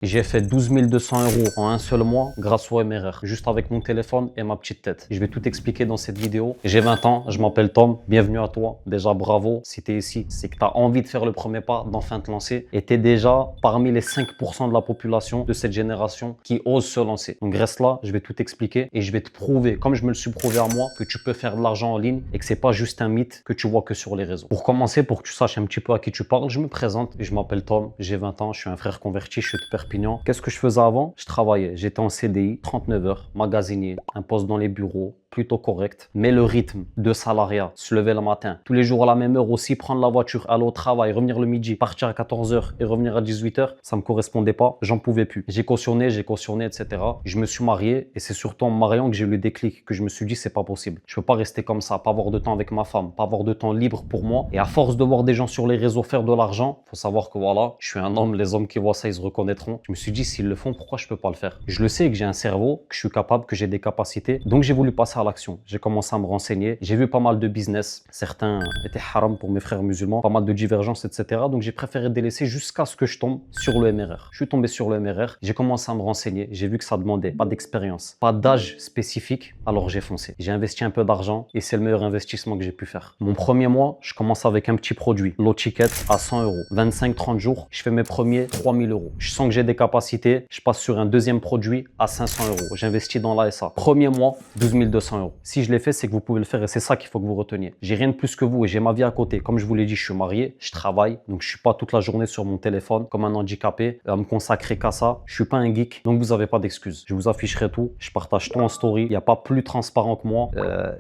J'ai fait 12 200 € en un seul mois grâce au MRR, juste avec mon téléphone et ma petite tête. Je vais tout expliquer dans cette vidéo. J'ai 20 ans, je m'appelle Tom, bienvenue à toi. Déjà bravo, si tu es ici, c'est que tu as envie de faire le premier pas, d'enfin te lancer. Et tu es déjà parmi les 5% de la population de cette génération qui ose se lancer. Donc reste là, je vais tout expliquer et je vais te prouver, comme je me le suis prouvé à moi, que tu peux faire de l'argent en ligne et que c'est pas juste un mythe que tu vois que sur les réseaux. Pour commencer, pour que tu saches un petit peu à qui tu parles, je me présente. Je m'appelle Tom, j'ai 20 ans, je suis un frère converti, je suis de Perpignan. Qu'est-ce que je faisais avant? Je travaillais, j'étais en CDI, 39 heures, magasinier, un poste dans les bureaux, plutôt correct. Mais le rythme de salariat, se lever le matin, tous les jours à la même heure aussi, prendre la voiture, aller au travail, revenir le midi, partir à 14 heures et revenir à 18 heures, ça me correspondait pas, j'en pouvais plus. J'ai cautionné, etc. Je me suis marié et c'est surtout en me mariant que j'ai eu le déclic, que je me suis dit c'est pas possible. Je peux pas rester comme ça, pas avoir de temps avec ma femme, pas avoir de temps libre pour moi. Et à force de voir des gens sur les réseaux faire de l'argent, faut savoir que voilà, je suis un homme, les hommes qui voient ça, ils se reconnaîtront. Je me suis dit s'ils le font, pourquoi je peux pas le faire? Je le sais que j'ai un cerveau, que je suis capable, que j'ai des capacités. Donc j'ai voulu passer à l'action. J'ai commencé à me renseigner. J'ai vu pas mal de business. Certains étaient haram pour mes frères musulmans, pas mal de divergences, etc. Donc j'ai préféré délaisser jusqu'à ce que je tombe sur le MRR. Je suis tombé sur le MRR. J'ai commencé à me renseigner. J'ai vu que ça demandait pas d'expérience, pas d'âge spécifique. Alors j'ai foncé. J'ai investi un peu d'argent et c'est le meilleur investissement que j'ai pu faire. Mon premier mois, je commence avec un petit produit, low ticket à 100 €. 25-30 jours, je fais mes premiers 3000 €. Je sens que j'ai des capacités. Je passe sur un deuxième produit à 500 €. J'investis dans l'ASA. Premier mois, 12 200 €. Si je l'ai fait, c'est que vous pouvez le faire et c'est ça qu'il faut que vous reteniez. J'ai rien de plus que vous et j'ai ma vie à côté. Comme je vous l'ai dit, je suis marié, je travaille, donc je suis pas toute la journée sur mon téléphone comme un handicapé à me consacrer qu'à ça. Je suis pas un geek, donc vous n'avez pas d'excuses. Je vous afficherai tout, je partage tout en story. Il n'y a pas plus transparent que moi.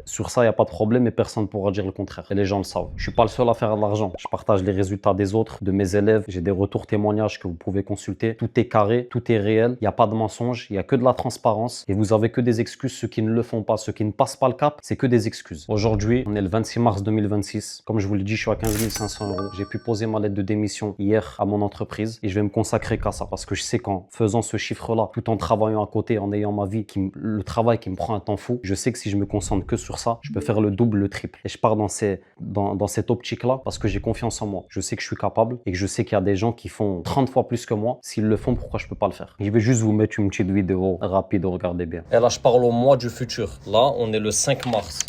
Sur ça, il n'y a pas de problème et personne ne pourra dire le contraire. Et les gens le savent. Je suis pas le seul à faire de l'argent. Je partage les résultats des autres, de mes élèves. J'ai des retours témoignages que vous pouvez consulter. Tout est carré, tout est réel. Il n'y a pas de mensonge, il n'y a que de la transparence et vous avez que des excuses. Ceux qui ne le font pas, ceux qui ne passent pas le cap, c'est que des excuses. Aujourd'hui, on est le 26 mars 2026. Comme je vous l'ai dit, je suis à 15 500 €. J'ai pu poser ma lettre de démission hier à mon entreprise et je vais me consacrer qu'à ça parce que je sais qu'en faisant ce chiffre-là, tout en travaillant à côté, en ayant ma vie, le travail qui me prend un temps fou, je sais que si je me concentre que sur ça, je peux faire le double, le triple. Et je pars dans cette optique-là parce que j'ai confiance en moi. Je sais que je suis capable et que je sais qu'il y a des gens qui font 30 fois plus que moi. S'ils le font, pourquoi je peux pas le faire? Je vais juste vous mettre une petite vidéo rapide, regardez bien. Et là, je parle au mois du futur. Là, on est le 5 mars.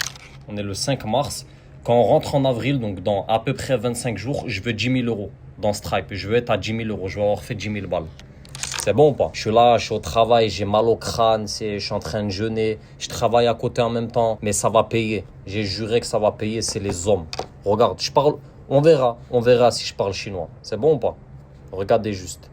On est le 5 mars. Quand on rentre en avril, donc dans à peu près 25 jours, je veux 10 000 € dans Stripe. Je veux être à 10 000 €. Je vais avoir fait 10 000 balles. C'est bon ou pas? Je suis là, je suis au travail, j'ai mal au crâne, je suis en train de jeûner. Je travaille à côté en même temps, mais ça va payer. J'ai juré que ça va payer, c'est les hommes. Regarde, je parle, on verra si je parle chinois. C'est bon ou pas? Regardez juste.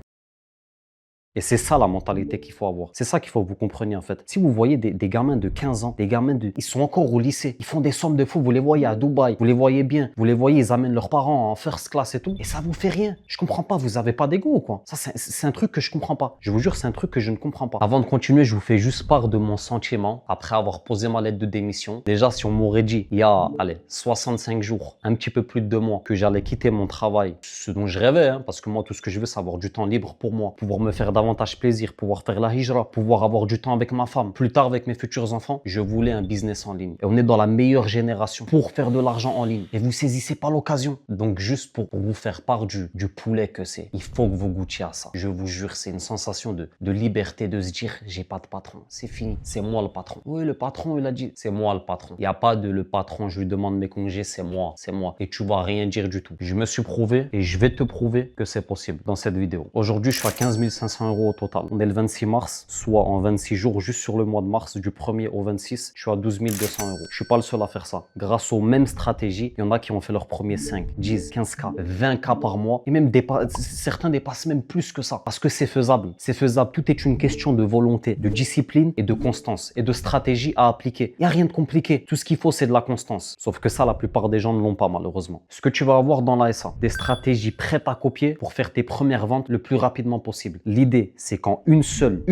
Et c'est ça la mentalité qu'il faut avoir. C'est ça qu'il faut que vous compreniez en fait. Si vous voyez des gamins de 15 ans, ils sont encore au lycée, ils font des sommes de fou, vous les voyez à Dubaï, vous les voyez bien, vous les voyez, ils amènent leurs parents en first class et tout, et ça vous fait rien. Je comprends pas, vous avez pas d'ego ou quoi? Ça c'est un truc que je comprends pas. Je vous jure, c'est un truc que je ne comprends pas. Avant de continuer, je vous fais juste part de mon sentiment après avoir posé ma lettre de démission. Déjà, si on m'aurait dit il y a, 65 jours, un petit peu plus de 2 mois, que j'allais quitter mon travail, ce dont je rêvais, parce que moi, tout ce que je veux, c'est avoir du temps libre pour moi, pouvoir me faire davantage plaisir, pouvoir faire la hijra, pouvoir avoir du temps avec ma femme, plus tard avec mes futurs enfants, je voulais un business en ligne. Et on est dans la meilleure génération pour faire de l'argent en ligne. Et vous saisissez pas l'occasion. Donc juste pour vous faire part du poulet que c'est, il faut que vous goûtiez à ça. Je vous jure, c'est une sensation de liberté, de se dire, j'ai pas de patron, c'est fini, c'est moi le patron. Oui, le patron, il a dit, c'est moi le patron. Il n'y a pas de le patron, je lui demande mes congés, c'est moi. Et tu vas rien dire du tout. Je me suis prouvé et je vais te prouver que c'est possible dans cette vidéo. Aujourd'hui, je suis à 15 500 € au total. On est le 26 mars, soit en 26 jours, juste sur le mois de mars, du 1er au 26, je suis à 12 200 €. Je suis pas le seul à faire ça. Grâce aux mêmes stratégies, il y en a qui ont fait leurs premiers 5, 10, 15K, 20K par mois. Et même certains dépassent même plus que ça. Parce que c'est faisable. C'est faisable. Tout est une question de volonté, de discipline et de constance. Et de stratégie à appliquer. Il n'y a rien de compliqué. Tout ce qu'il faut, c'est de la constance. Sauf que ça, la plupart des gens ne l'ont pas, malheureusement. Ce que tu vas avoir dans l'ASA, des stratégies prêtes à copier pour faire tes premières ventes le plus rapidement possible. L'idée, c'est qu'en une seule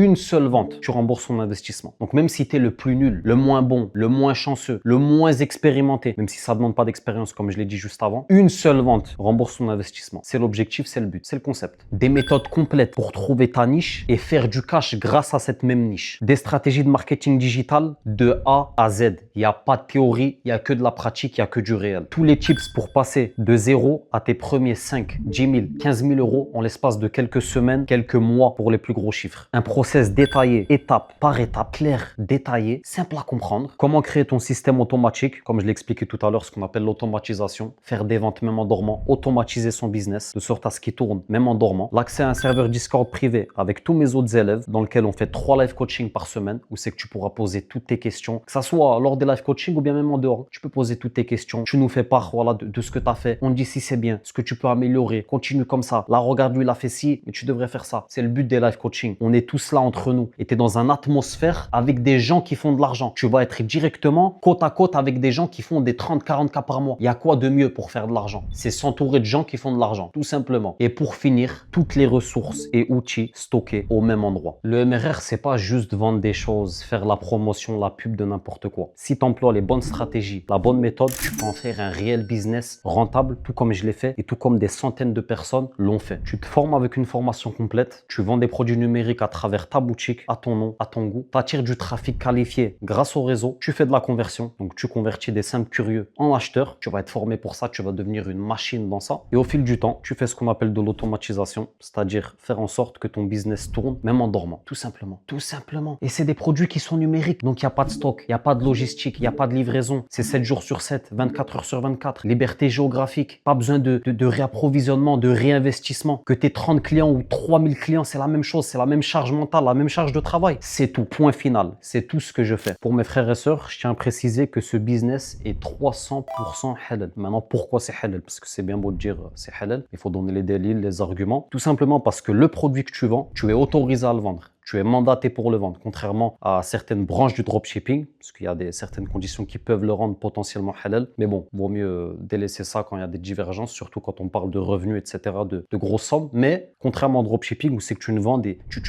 vente, tu rembourses ton investissement. Donc même si tu es le plus nul, le moins bon, le moins chanceux, le moins expérimenté, même si ça ne demande pas d'expérience comme je l'ai dit juste avant, une seule vente rembourse ton investissement. C'est l'objectif, c'est le but, c'est le concept. Des méthodes complètes pour trouver ta niche et faire du cash grâce à cette même niche. Des stratégies de marketing digital de A à Z. Il n'y a pas de théorie, il n'y a que de la pratique, il n'y a que du réel. Tous les tips pour passer de 0 à tes premiers 5, 10 000, 15 000 € en l'espace de quelques semaines, quelques mois pour les plus gros chiffres. Un process détaillé, étape par étape, clair, détaillé, simple à comprendre. Comment créer ton système automatique, comme je l'ai expliqué tout à l'heure, ce qu'on appelle l'automatisation. Faire des ventes même en dormant, automatiser son business, de sorte à ce qu'il tourne même en dormant. L'accès à un serveur Discord privé avec tous mes autres élèves, dans lequel on fait 3 live coaching par semaine, où c'est que tu pourras poser toutes tes questions, que ça soit lors des live coaching ou bien même en dehors. Tu peux poser toutes tes questions. Tu nous fais part voilà, de ce que tu as fait. On te dit si c'est bien, ce que tu peux améliorer. Continue comme ça. Là, regarde, lui, il a fait ci, mais tu devrais faire ça. C'est le but des live coaching. On est tous là entre nous. Et tu es dans une atmosphère avec des gens qui font de l'argent. Tu vas être directement côte à côte avec des gens qui font des 30-40 cas par mois. Il y a quoi de mieux pour faire de l'argent? C'est s'entourer de gens qui font de l'argent, tout simplement. Et pour finir, toutes les ressources et outils stockés au même endroit. Le MRR, c'est pas juste vendre des choses, faire la promotion, la pub de n'importe quoi. Si tu emploies les bonnes stratégies, la bonne méthode, tu peux en faire un réel business rentable, tout comme je l'ai fait et tout comme des centaines de personnes l'ont fait. Tu te formes avec une formation complète, tu vends des produits numériques à travers ta boutique, à ton nom, à ton goût. Tu attires du trafic qualifié grâce au réseau, tu fais de la conversion, donc tu convertis des simples curieux en acheteurs. Tu vas être formé pour ça, tu vas devenir une machine dans ça. Et au fil du temps, tu fais ce qu'on appelle de l'automatisation, c'est-à-dire faire en sorte que ton business tourne même en dormant, tout simplement. Tout simplement. Et c'est des produits qui sont numériques, donc il n'y a pas de stock, il n'y a pas de logistique, il n'y a pas de livraison. C'est 7 jours sur 7, 24 heures sur 24. Liberté géographique, pas besoin de réapprovisionnement, de réinvestissement. Que tu aies 30 clients ou 3000 clients, c'est la même chose, c'est la même charge mentale, la même charge de travail. C'est tout, point final. C'est tout ce que je fais. Pour mes frères et sœurs, je tiens à préciser que ce business est 300% halal. Maintenant, pourquoi c'est halal? Parce que c'est bien beau de dire c'est halal. Il faut donner les délits, les arguments. Tout simplement parce que le produit que tu vends, tu es autorisé à le vendre. Tu es mandaté pour le vendre, contrairement à certaines branches du dropshipping, parce qu'il y a certaines conditions qui peuvent le rendre potentiellement halal. Mais bon, vaut mieux délaisser ça quand il y a des divergences, surtout quand on parle de revenus, etc., de grosses sommes. Mais contrairement au dropshipping, où c'est que tu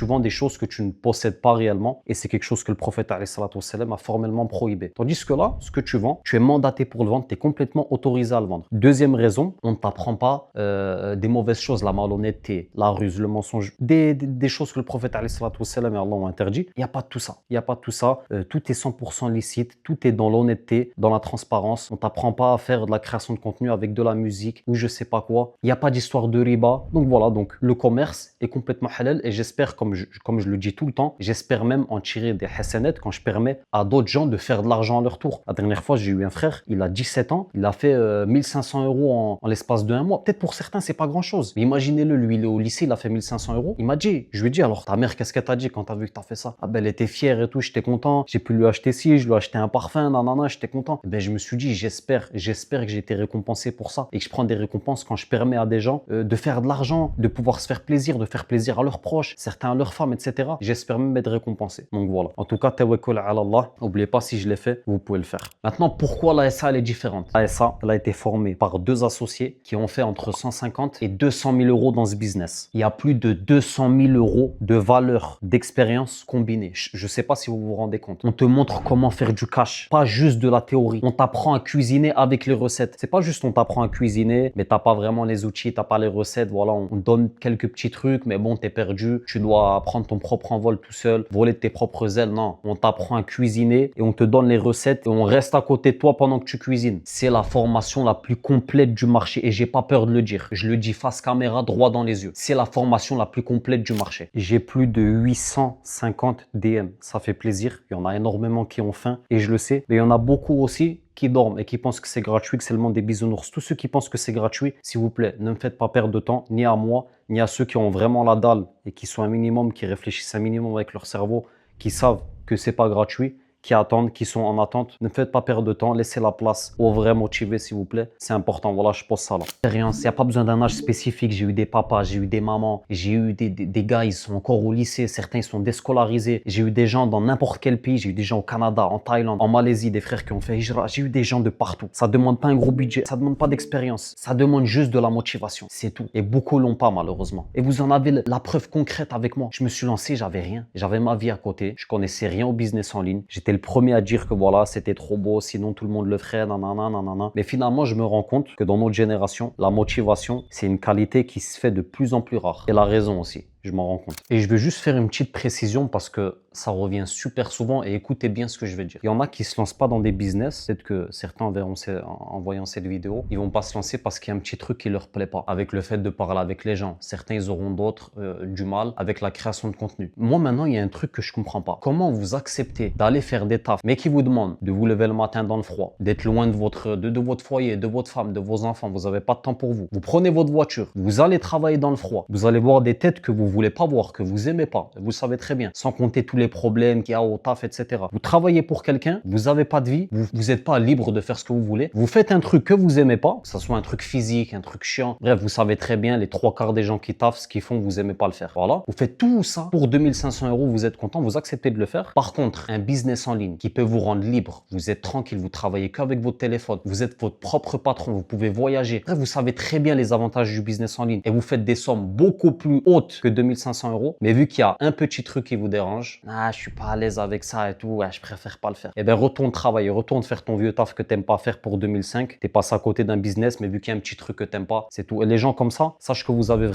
vends des choses que tu ne possèdes pas réellement, et c'est quelque chose que le prophète alayhi salatu wassalam a formellement prohibé. Tandis que là, ce que tu vends, tu es mandaté pour le vendre, tu es complètement autorisé à le vendre. Deuxième raison, on ne t'apprend pas des mauvaises choses, la malhonnêteté, la ruse, le mensonge, des choses que le prophète alayhi salatu wassalam et Allah ont interdit. Il n'y a pas de tout ça. Il n'y a pas de tout ça. Tout est 100% licite. Tout est dans l'honnêteté, dans la transparence. On t'apprend pas à faire de la création de contenu avec de la musique ou je sais pas quoi. Il n'y a pas d'histoire de riba. Donc voilà, donc le commerce est complètement halal et j'espère, comme je le dis tout le temps, j'espère même en tirer des hasanettes quand je permets à d'autres gens de faire de l'argent à leur tour. La dernière fois, j'ai eu un frère, il a 17 ans, il a fait 1500 euros en l'espace de 1 mois. Peut-être pour certains, c'est pas grand chose. Mais imaginez-le, lui, il est au lycée, il a fait 1500 euros. Il m'a dit, je lui ai dit, alors ta mère, qu'est-ce qu'elle t'a dit quand t'as vu que t'as fait ça? Ah ben, elle était fière et tout, j'étais content. J'ai pu lui acheter ci, je lui ai acheté un parfum, nanana, j'étais content. Et ben, je me suis dit, j'espère que j'ai été récompensé pour ça et que je prends des récompenses quand je permets à des gens de faire de l'argent, de pouvoir se faire plaisir, de faire plaisir à leurs proches, certains à leurs femmes, etc. J'espère même être récompensé. Donc voilà. En tout cas, tawakkul ala Allah. N'oubliez pas, si je l'ai fait, vous pouvez le faire. Maintenant, pourquoi la SA elle est différente? La SA, elle a été formée par 2 associés qui ont fait entre 150 et 200 000 euros dans ce business. Il y a plus de 200 000 euros de valeur d'expérience combinée. Je ne sais pas si vous vous rendez compte. On te montre comment faire du cash, pas juste de la théorie. On t'apprend à cuisiner avec les recettes. C'est pas juste on t'apprend à cuisiner, mais t'as pas vraiment les outils, t'as pas les recettes. Voilà, on donne quelques petits trucs, mais bon, t'es perdu. Tu dois prendre ton propre envol tout seul, voler de tes propres ailes. Non, on t'apprend à cuisiner et on te donne les recettes et on reste à côté de toi pendant que tu cuisines. C'est la formation la plus complète du marché et j'ai pas peur de le dire. Je le dis face caméra, droit dans les yeux. C'est la formation la plus complète du marché. J'ai plus de 850 DM. Ça fait plaisir. Il y en a énormément qui ont faim et je le sais. Mais il y en a beaucoup aussi qui dorment et qui pensent que c'est gratuit, que c'est le monde des bisounours. Tous ceux qui pensent que c'est gratuit, s'il vous plaît, ne me faites pas perdre de temps, ni à moi, ni à ceux qui ont vraiment la dalle et qui sont un minimum, qui réfléchissent un minimum avec leur cerveau, qui savent que c'est pas gratuit, qui attendent, qui sont en attente. Ne faites pas perdre de temps, laissez la place aux vrais motivés, s'il vous plaît. C'est important, voilà, je pose ça là. Expérience, il n'y a pas besoin d'un âge spécifique. J'ai eu des papas, j'ai eu des mamans, j'ai eu des gars, ils sont encore au lycée, certains ils sont déscolarisés. J'ai eu des gens dans n'importe quel pays, j'ai eu des gens au Canada, en Thaïlande, en Malaisie, des frères qui ont fait hijra. J'ai eu des gens de partout. Ça demande pas un gros budget, ça demande pas d'expérience, ça demande juste de la motivation, c'est tout. Et beaucoup l'ont pas malheureusement. Et vous en avez la preuve concrète avec moi. Je me suis lancé, j'avais rien, j'avais ma vie à côté, je connaissais rien au business en ligne. J'étais le premier à dire que voilà, c'était trop beau, sinon tout le monde le ferait, nanana, nanana. Mais finalement, je me rends compte que dans notre génération, la motivation, c'est une qualité qui se fait de plus en plus rare. Et la raison aussi. je m'en rends compte. Et je vais juste faire une petite précision parce que ça revient super souvent et écoutez bien ce que je vais dire. Il y en a qui se lancent pas dans des business. Peut-être que certains verront en voyant cette vidéo, ils vont pas se lancer parce qu'il y a un petit truc qui leur plaît pas avec le fait de parler avec les gens. Certains, ils auront d'autres du mal avec la création de contenu. Moi, maintenant, il y a un truc que je comprends pas. Comment vous acceptez d'aller faire des tafs, mais qui vous demandent de vous lever le matin dans le froid, d'être loin de votre foyer, de votre femme, de vos enfants, vous avez pas de temps pour vous. Vous prenez votre voiture, vous allez travailler dans le froid, vous allez voir des têtes que vous voulez pas voir, que vous aimez pas, vous le savez très bien, sans compter tous les problèmes qu'il y a au taf, etc. Vous travaillez pour quelqu'un, vous avez pas de vie, vous n'êtes pas libre de faire ce que vous voulez, vous faites un truc que vous aimez pas, que ce soit un truc physique, un truc chiant, bref, vous savez très bien, les 3/4 des gens qui taffent, ce qu'ils font, vous aimez pas le faire. Voilà, vous faites tout ça pour 2500 €, vous êtes content, vous acceptez de le faire. Par contre, un business en ligne qui peut vous rendre libre, vous êtes tranquille, vous travaillez qu'avec votre téléphone, vous êtes votre propre patron, vous pouvez voyager. Bref, vous savez très bien les avantages du business en ligne et vous faites des sommes beaucoup plus hautes que 2500 €. Mais vu qu'il y a un petit truc qui vous dérange, je suis pas à l'aise avec ça et tout, je préfère pas le faire. Eh bien, retourne travailler, retourne faire ton vieux taf que t'aimes pas faire pour 2005. T'es passé à côté d'un business, mais vu qu'il y a un petit truc que t'aimes pas, c'est tout. Et les gens comme ça, sache que vous avez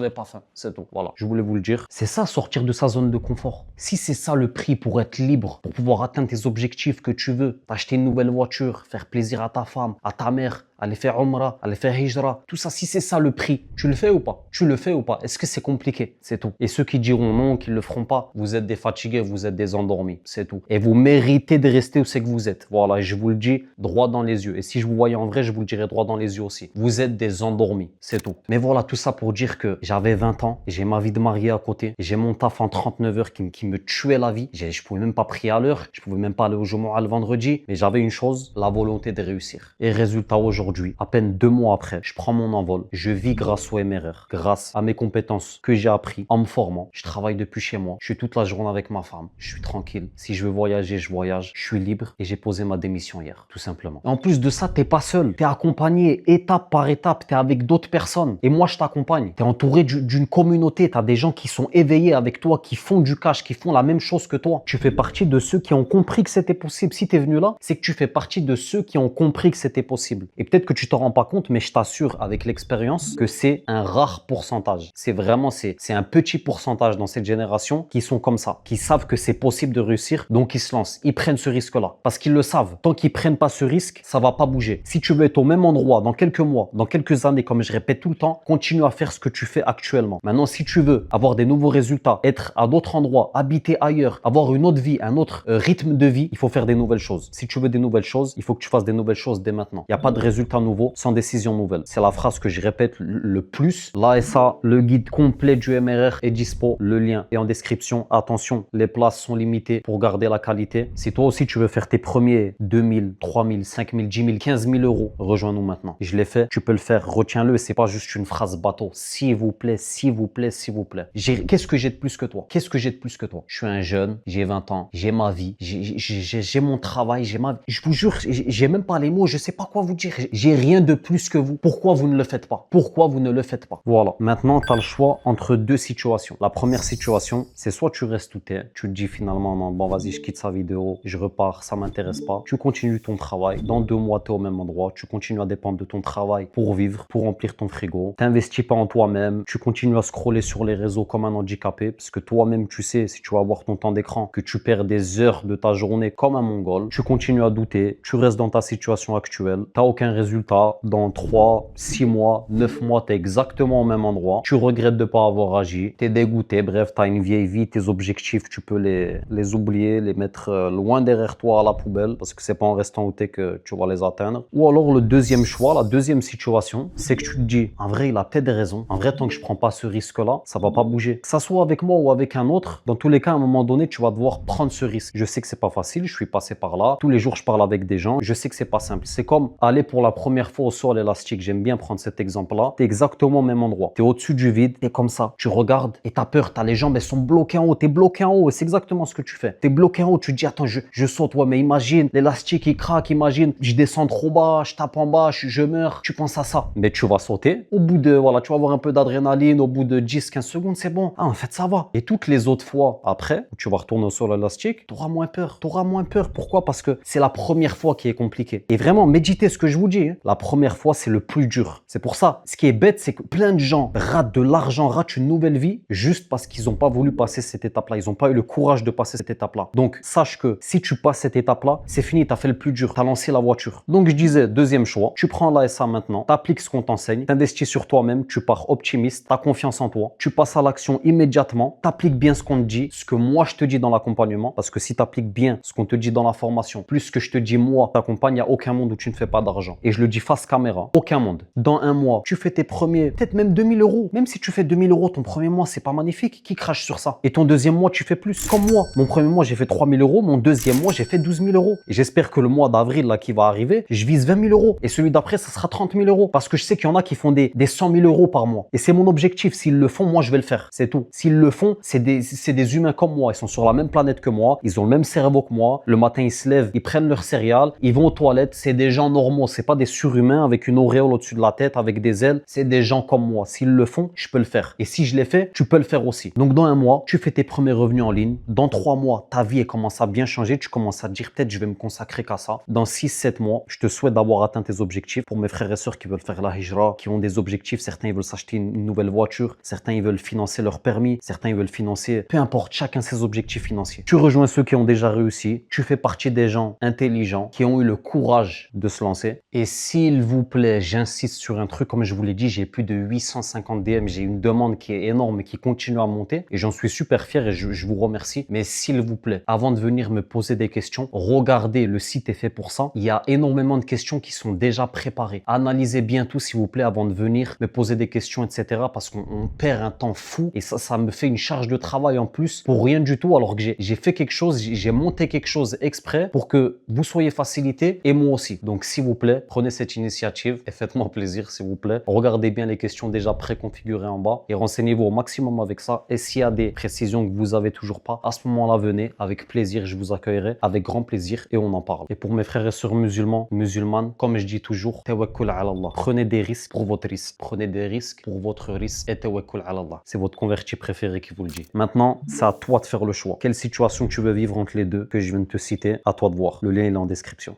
pas faim, c'est tout. Voilà, je voulais vous le dire. C'est ça, sortir de sa zone de confort. Si c'est ça le prix pour être libre, pour pouvoir atteindre tes objectifs que tu veux, t'acheter une nouvelle voiture, faire plaisir à ta femme, à ta mère, aller faire Umrah, aller faire Hijra, tout ça, si c'est ça le prix, tu le fais ou pas? Tu le fais ou pas? Est-ce que c'est compliqué? C'est tout. Et ceux qui diront non, qui le feront pas, vous êtes des fatigués, vous êtes des endormis, c'est tout. Et vous méritez de rester où c'est que vous êtes. Voilà, je vous le dis droit dans les yeux. Et si je vous voyais en vrai, je vous le dirais droit dans les yeux aussi. Vous êtes des endormis, c'est tout. Mais voilà, tout ça pour dire que j'avais 20 ans, j'ai ma vie de marié à côté, j'ai mon taf en 39 heures qui me tuait la vie. Je pouvais même pas prier à l'heure, je pouvais même pas aller au Jumu'ah le vendredi, mais j'avais une chose, la volonté de réussir. Et résultat aujourd'hui, à peine 2 mois après, je prends mon envol. Je vis grâce au MRR, grâce à mes compétences que j'ai appris en me formant. Je travaille depuis chez moi. Je suis toute la journée avec ma femme. Je suis tranquille. Si je veux voyager, je voyage. Je suis libre et j'ai posé ma démission hier, tout simplement. Et en plus de ça, t'es pas seul. T'es accompagné étape par étape. T'es avec d'autres personnes. Et moi, je t'accompagne. T'es entouré d'une communauté. T'as des gens qui sont éveillés avec toi, qui font du cash, qui font la même chose que toi. Tu fais partie de ceux qui ont compris que c'était possible. Si t'es venu là, c'est que tu fais partie de ceux qui ont compris que c'était possible. Et peut-être que tu t'en rends pas compte, mais je t'assure avec l'expérience que c'est un rare pourcentage. C'est un petit pourcentage dans cette génération qui sont comme ça, qui savent que c'est possible de réussir, donc ils se lancent, ils prennent ce risque-là, parce qu'ils le savent. Tant qu'ils prennent pas ce risque, ça va pas bouger. Si tu veux être au même endroit dans quelques mois, dans quelques années, comme je répète tout le temps, continue à faire ce que tu fais actuellement. Maintenant, si tu veux avoir des nouveaux résultats, être à d'autres endroits, habiter ailleurs, avoir une autre vie, un autre rythme de vie, il faut faire des nouvelles choses. Si tu veux des nouvelles choses, il faut que tu fasses des nouvelles choses dès maintenant. Il n'y a pas de résultats nouveaux sans décision nouvelle. C'est la phrase que je répète le plus. L'ASA, le guide complet du MRR est dispo. Le lien est en description. Attention, les places sont limitées pour garder la qualité. Si toi aussi tu veux faire tes premiers 2000, 3000, 5000, 10 000, 15 000 €, rejoins-nous maintenant. Je l'ai fait, tu peux le faire. Retiens-le, c'est pas juste une phrase bateau. S'il vous plaît, s'il vous plaît, s'il vous plaît. Qu'est-ce que j'ai de plus que toi? Qu'est-ce que j'ai de plus que toi? Je suis un jeune, j'ai 20 ans, j'ai ma vie, j'ai mon travail, j'ai ma vie. Je vous jure, j'ai même pas les mots, je sais pas quoi vous dire. J'ai rien de plus que vous. Pourquoi vous ne le faites pas? Pourquoi vous ne le faites pas? Voilà. Maintenant, tu as le choix entre deux situations. La première situation, c'est soit tu restes où tu es, tu te dis finalement, non, bon, vas-y, je quitte sa vidéo, je repars, ça m'intéresse pas. Tu continues ton travail. Dans 2 mois, tu es au même endroit. Tu continues à dépendre de ton travail pour vivre, pour remplir ton frigo. Tu n'investis pas en toi-même. Tu continues à scroller sur les réseaux comme un handicapé parce que toi-même, tu sais, si tu vas avoir ton temps d'écran, que tu perds des heures de ta journée comme un mongol. Tu continues à douter. Tu restes dans ta situation actuelle. Tu n'as aucun résultat. Dans 3, 6 mois, 9 mois, tu es exactement au même endroit. Tu regrettes de ne pas avoir agi. Tu es dégoûté. Bref, tu as une vieille vie. Tes objectifs, tu peux les oublier, les mettre loin derrière toi à la poubelle parce que c'est pas en restant où tu es que tu vas les atteindre. Ou alors le deuxième choix, la deuxième situation, c'est que tu te dis, en vrai, il a peut-être des raisons. En vrai, tant que je prends pas ce risque-là, ça va pas bouger. Que ça soit avec moi ou avec un autre, dans tous les cas, à un moment donné, tu vas devoir prendre ce risque. Je sais que c'est pas facile. Je suis passé par là. Tous les jours, je parle avec des gens. Je sais que c'est pas simple. C'est comme aller pour la première fois au saut à l'élastique. J'aime bien prendre cet exemple-là. T'es exactement au même endroit. T'es au-dessus du vide. T'es comme ça. Tu regardes et t'as peur. T'as les jambes, elles sont bloquées en haut. T'es bloqué en haut. Et c'est exactement ce que tu fais. T'es bloqué en haut. Tu te dis, attends, je saute. Ouais, mais imagine, l'élastique, il craque. Imagine, je descends trop bas. Je tape en bas. Je meurs. Tu penses à ça. Mais tu vas sauter. Au bout de, voilà, tu vas avoir un peu d'adrénaline. Au bout de 10-15 secondes, c'est bon. Ah, en fait, ça va. Et toutes les autres fois après, où tu vas retourner au sol à l'élastique, t'auras moins peur. T'auras moins peur. Pourquoi? Parce que c'est la première fois qui est compliquée. Et vraiment, méditez ce que je vous dis. dit, hein. La première fois, c'est le plus dur. C'est pour ça, ce qui est bête, c'est que plein de gens ratent de l'argent, ratent une nouvelle vie juste parce qu'ils n'ont pas voulu passer cette étape-là. Ils n'ont pas eu le courage de passer cette étape-là. Donc, sache que si tu passes cette étape-là, c'est fini, tu as fait le plus dur, tu as lancé la voiture. Donc, je disais, deuxième choix, tu prends l'ASA maintenant, tu appliques ce qu'on t'enseigne, tu investis sur toi-même, tu pars optimiste, tu as confiance en toi, tu passes à l'action immédiatement, tu appliques bien ce qu'on te dit, ce que moi je te dis dans l'accompagnement, parce que si tu appliques bien ce qu'on te dit dans la formation, plus ce que je te dis moi, t'accompagne, il n'y a aucun monde où tu ne fais pas d'argent. Et je le dis face caméra, aucun monde. Dans un mois, tu fais tes premiers, peut-être même 2000 euros. Même si tu fais 2000 euros ton premier mois, c'est pas magnifique. Qui crache sur ça? Et ton deuxième mois, tu fais plus. Comme moi. Mon premier mois, j'ai fait 3000 euros. Mon deuxième mois, j'ai fait 12 000 euros. Et j'espère que le mois d'avril, là, qui va arriver, je vise 20 000 euros. Et celui d'après, ça sera 30 000 euros. Parce que je sais qu'il y en a qui font des 100 000 euros par mois. Et c'est mon objectif. S'ils le font, moi, je vais le faire. C'est tout. S'ils le font, c'est des humains comme moi. Ils sont sur la même planète que moi. Ils ont le même cerveau que moi. Le matin, ils se lèvent, ils prennent leur céréales, ils vont aux toilettes. C'est des gens normaux. C'est pas des surhumains avec une auréole au-dessus de la tête, avec des ailes. C'est des gens comme moi. S'ils le font, je peux le faire. Et si je l'ai fait, tu peux le faire aussi. Donc, dans un mois, tu fais tes premiers revenus en ligne. Dans 3 mois, ta vie elle commence à bien changer. Tu commences à te dire, peut-être, je vais me consacrer qu'à ça. Dans 6-7 mois, je te souhaite d'avoir atteint tes objectifs. Pour mes frères et sœurs qui veulent faire la hijra, qui ont des objectifs, certains ils veulent s'acheter une nouvelle voiture, certains ils veulent financer leur permis, certains ils veulent financer, peu importe, chacun ses objectifs financiers. Tu rejoins ceux qui ont déjà réussi. Tu fais partie des gens intelligents qui ont eu le courage de se lancer. Et s'il vous plaît, j'insiste sur un truc, comme je vous l'ai dit, j'ai plus de 850 DM, j'ai une demande qui est énorme et qui continue à monter et j'en suis super fier et je vous remercie. Mais s'il vous plaît, avant de venir me poser des questions, regardez, le site est fait pour ça. Il y a énormément de questions qui sont déjà préparées. Analysez bien tout, s'il vous plaît, avant de venir me poser des questions, etc. Parce qu'on perd un temps fou et ça me fait une charge de travail en plus pour rien du tout, alors que j'ai fait quelque chose, j'ai monté quelque chose exprès pour que vous soyez facilité et moi aussi. Donc, s'il vous plaît, prenez cette initiative et faites-moi plaisir, s'il vous plaît. Regardez bien les questions déjà préconfigurées en bas et renseignez-vous au maximum avec ça. Et s'il y a des précisions que vous avez toujours pas, à ce moment-là, venez avec plaisir, je vous accueillerai avec grand plaisir et on en parle. Et pour mes frères et sœurs musulmans, musulmanes, comme je dis toujours, tawakkul ala Allah. Prenez des risques pour votre risque. Prenez des risques pour votre risque et tawakkul ala Allah. C'est votre converti préféré qui vous le dit. Maintenant, c'est à toi de faire le choix. Quelle situation tu veux vivre entre les deux que je viens de te citer, à toi de voir. Le lien est en description.